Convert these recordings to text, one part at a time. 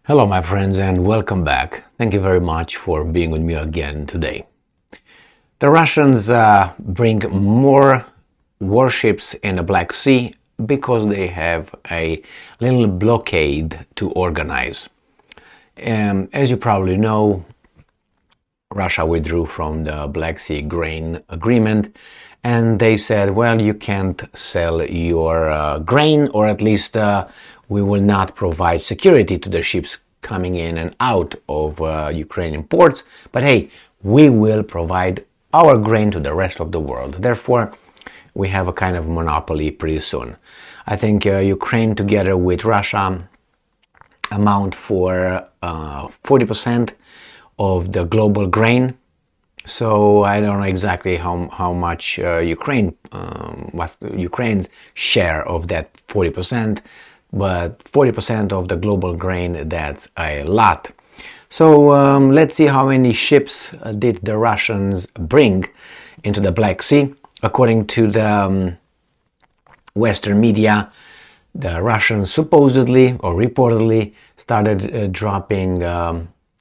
Hello, my friends, and welcome back. Thank you very much for being with me again today. The Russians bring more warships in the Black Sea because they have a little blockade to organize. As you probably know, Russia withdrew from the Black Sea grain agreement, and they said, well, you can't sell your grain, or at least we will not provide security to the ships coming in and out of Ukrainian ports, but hey, we will provide our grain to the rest of the world. Therefore, we have a kind of monopoly pretty soon. I think Ukraine together with Russia amount for 40% of the global grain. So I don't know exactly how much what's Ukraine's share of that 40%, but 40% of the global grain, that's a lot. So let's see how many ships did the Russians bring into the Black Sea. According to the Western media, the Russians supposedly or reportedly started dropping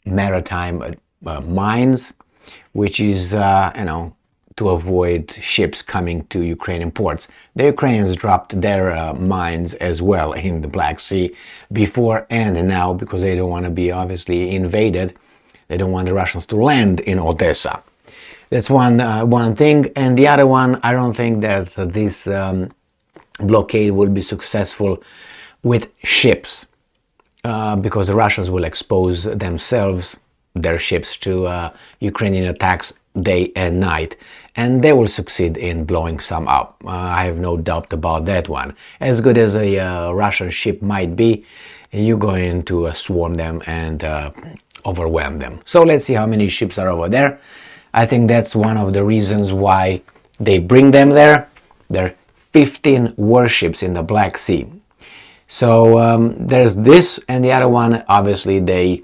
maritime mines, which is, to avoid ships coming to Ukrainian ports. The Ukrainians dropped their mines as well in the Black Sea before and now, because they don't want to be obviously invaded. They don't want the Russians to land in Odessa. That's one thing. And the other one, I don't think that this blockade will be successful with ships, because the Russians will expose themselves, their ships, to Ukrainian attacks day and night, and they will succeed in blowing some up. I have no doubt about that one. As good as a Russian ship might be, you're going to swarm them and overwhelm them. So let's see how many ships are over there. I think that's one of the reasons why they bring them there. There are 15 warships in the Black Sea. So there's this, and the other one, obviously they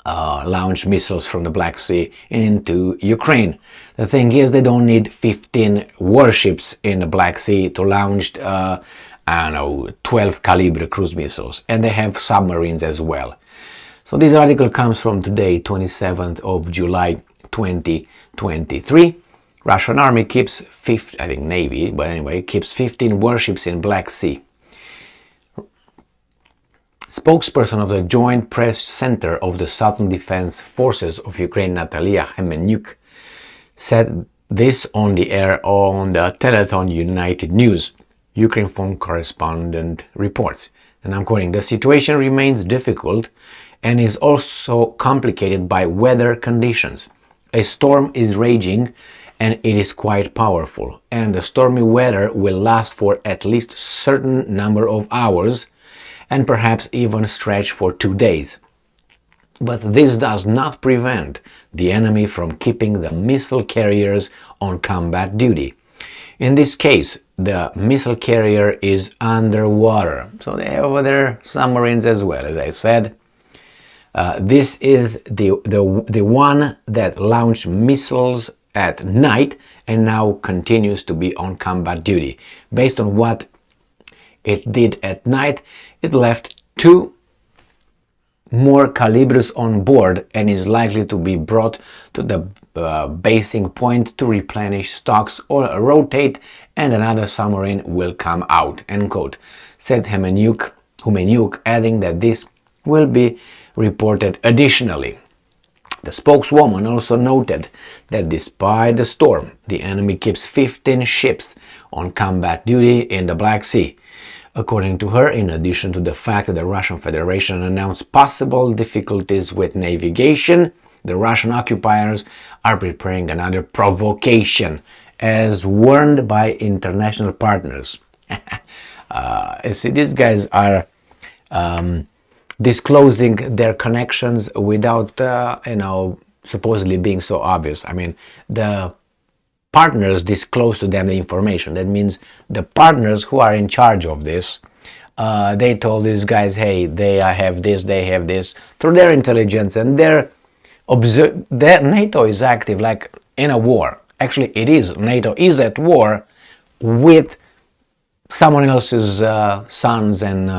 launch missiles from the Black Sea into Ukraine. The thing is, they don't need 15 warships in the Black Sea to launch 12 caliber cruise missiles, and they have submarines as well. So this article comes from today, 27th of July 2023. Russian army keeps Navy, but anyway, keeps 15 warships in Black Sea. Spokesperson of the Joint Press Center of the Southern Defense Forces of Ukraine, Natalia Hemenyuk, said this on the air on the Teleton United News. Ukraine phone correspondent reports, and I'm quoting, "The situation remains difficult and is also complicated by weather conditions. A storm is raging and it is quite powerful, and the stormy weather will last for at least a certain number of hours and perhaps even stretch for 2 days. But this does not prevent the enemy from keeping the missile carriers on combat duty. In this case, the missile carrier is underwater." So they have over there submarines as well, as I said. This is the one that launched missiles at night and now continues to be on combat duty. Based on what it did at night, it left 2 more calibers on board and is likely to be brought to the basing point to replenish stocks or rotate, and another submarine will come out, end quote, said Hemenyuk, adding that this will be reported additionally. The spokeswoman also noted that despite the storm, the enemy keeps 15 ships on combat duty in the Black Sea. According to her, in addition to the fact that the Russian Federation announced possible difficulties with navigation, the Russian occupiers are preparing another provocation, as warned by international partners. You see, these guys are disclosing their connections without, supposedly being so obvious. I mean, the partners disclose to them the information. That means the partners who are in charge of this, they told these guys, hey, they have this, through their intelligence, and that NATO is active like in a war. Actually, it is. NATO is at war with someone else's sons and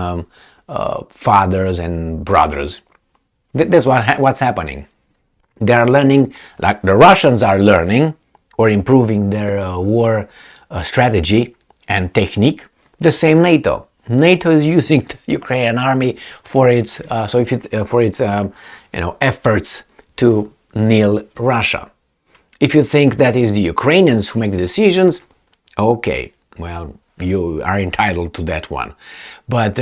fathers and brothers. That's what's happening. They are learning, like the Russians are learning or improving their war strategy and technique. The same NATO. NATO is using the Ukrainian army for its efforts to nil Russia. If you think that is the Ukrainians who make the decisions, okay, well, you are entitled to that one. But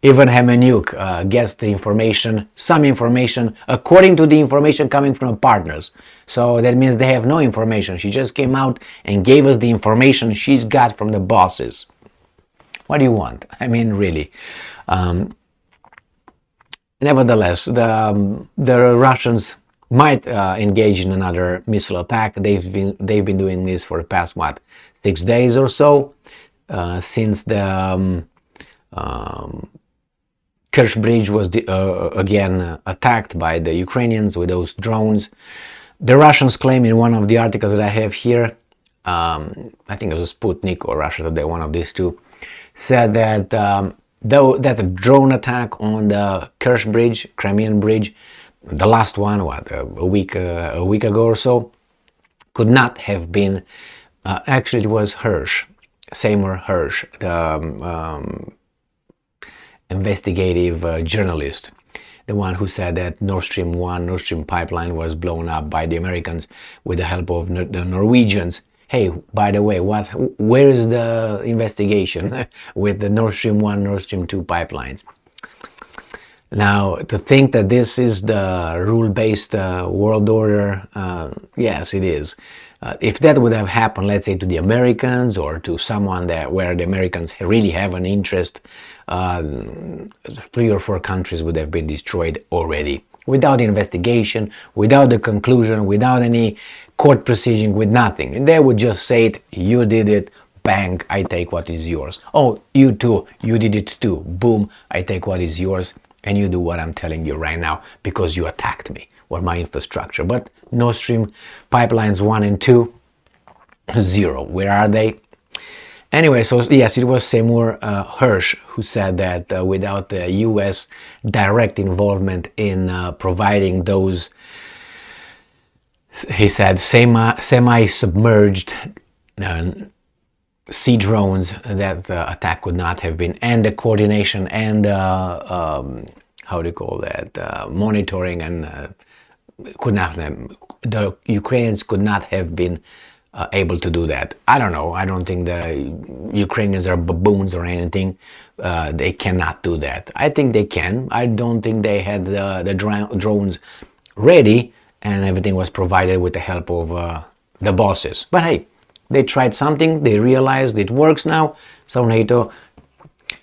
even Hemenyuk gets the information, some information, according to the information coming from partners. So that means they have no information. She just came out and gave us the information she's got from the bosses. What do you want? I mean, really. Nevertheless, the Russians might engage in another missile attack. They've been doing this for the past 6 days or so, since the Kerch Bridge was again attacked by the Ukrainians with those drones. The Russians claim in one of the articles that I have here, I think it was Sputnik or Russia Today, one of these two, said that that drone attack on the Kerch Bridge, Crimean Bridge, the last one, a week ago or so, could not have been. Actually, it was Seymour Hersh, the investigative journalist, the one who said that Nord Stream 1, Nord Stream pipeline was blown up by the Americans with the help of the Norwegians. Hey, by the way, where is the investigation with the Nord Stream 1, Nord Stream 2 pipelines? Now, to think that this is the rule-based world order, yes, it is. If that would have happened, let's say, to the Americans or to someone where the Americans really have an interest, 3 or 4 countries would have been destroyed already. Without investigation, without the conclusion, without any court proceeding, with nothing. And they would just say it, you did it, bang, I take what is yours. Oh, you too, you did it too, boom, I take what is yours, and you do what I'm telling you right now because you attacked me or my infrastructure. But Nord Stream pipelines 1 and 2, 0. Where are they? Anyway, so yes, it was Seymour Hersh who said that without the U.S. direct involvement in providing those, he said, semi-submerged sea drones, that the attack could not have been, and the coordination and how do you call that, monitoring, and could not have, the Ukrainians could not have been able to do that. I don't know. I don't think the Ukrainians are baboons or anything. They cannot do that. I think they can. I don't think they had the drones ready and everything was provided with the help of the bosses. But hey, they tried something. They realized it works now. So NATO,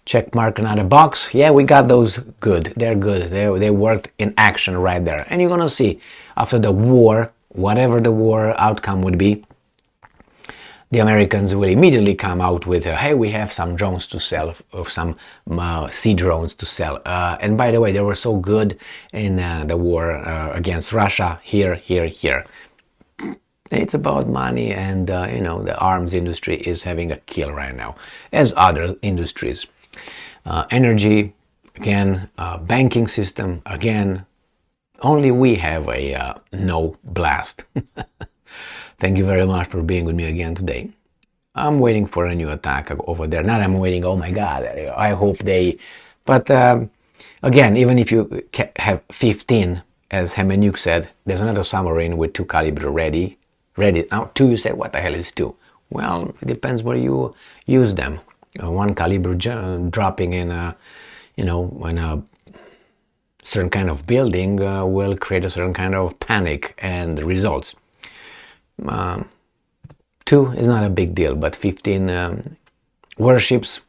check mark another box. Yeah, we got those. Good. They're good. They worked in action right there. And you're going to see after the war, whatever the war outcome would be, the Americans will immediately come out with, hey, we have some drones to sell, or some sea drones to sell. And by the way, they were so good in the war against Russia, here. It's about money, and the arms industry is having a kill right now, as other industries. Energy, again, banking system, again, only we have a no blast. Thank you very much for being with me again today. I'm waiting for a new attack over there. Not I'm waiting, oh my God, I hope they... But again, even if you have 15, as Hemenyuk said, there's another submarine with 2 caliber ready. Now 2, you say, what the hell is 2? Well, it depends where you use them. 1 caliber dropping in a, in a certain kind of building will create a certain kind of panic and results. 2 is not a big deal, but 15 warships,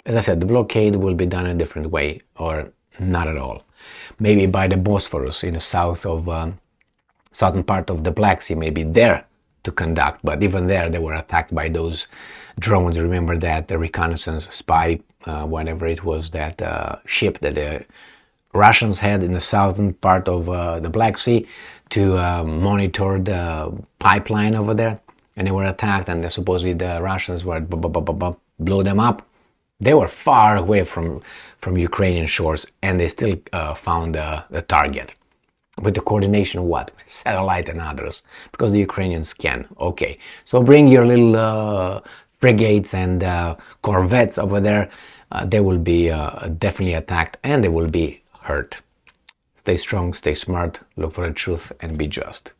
as I said, the blockade will be done a different way, or not at all. Maybe by the Bosphorus in the southern part of the Black Sea, maybe there to conduct, but even there they were attacked by those drones. Remember that the reconnaissance spy, whatever it was, that ship that the Russians had in the southern part of the Black Sea to monitor the pipeline over there, and they were attacked, and supposedly the Russians were blow them up. They were far away from Ukrainian shores, and they still found the target. With the coordination of what? Satellite and others, because the Ukrainians can. Okay, so bring your little frigates and corvettes over there. They will be definitely attacked, and they will be hurt. Stay strong, stay smart, look for the truth, and be just.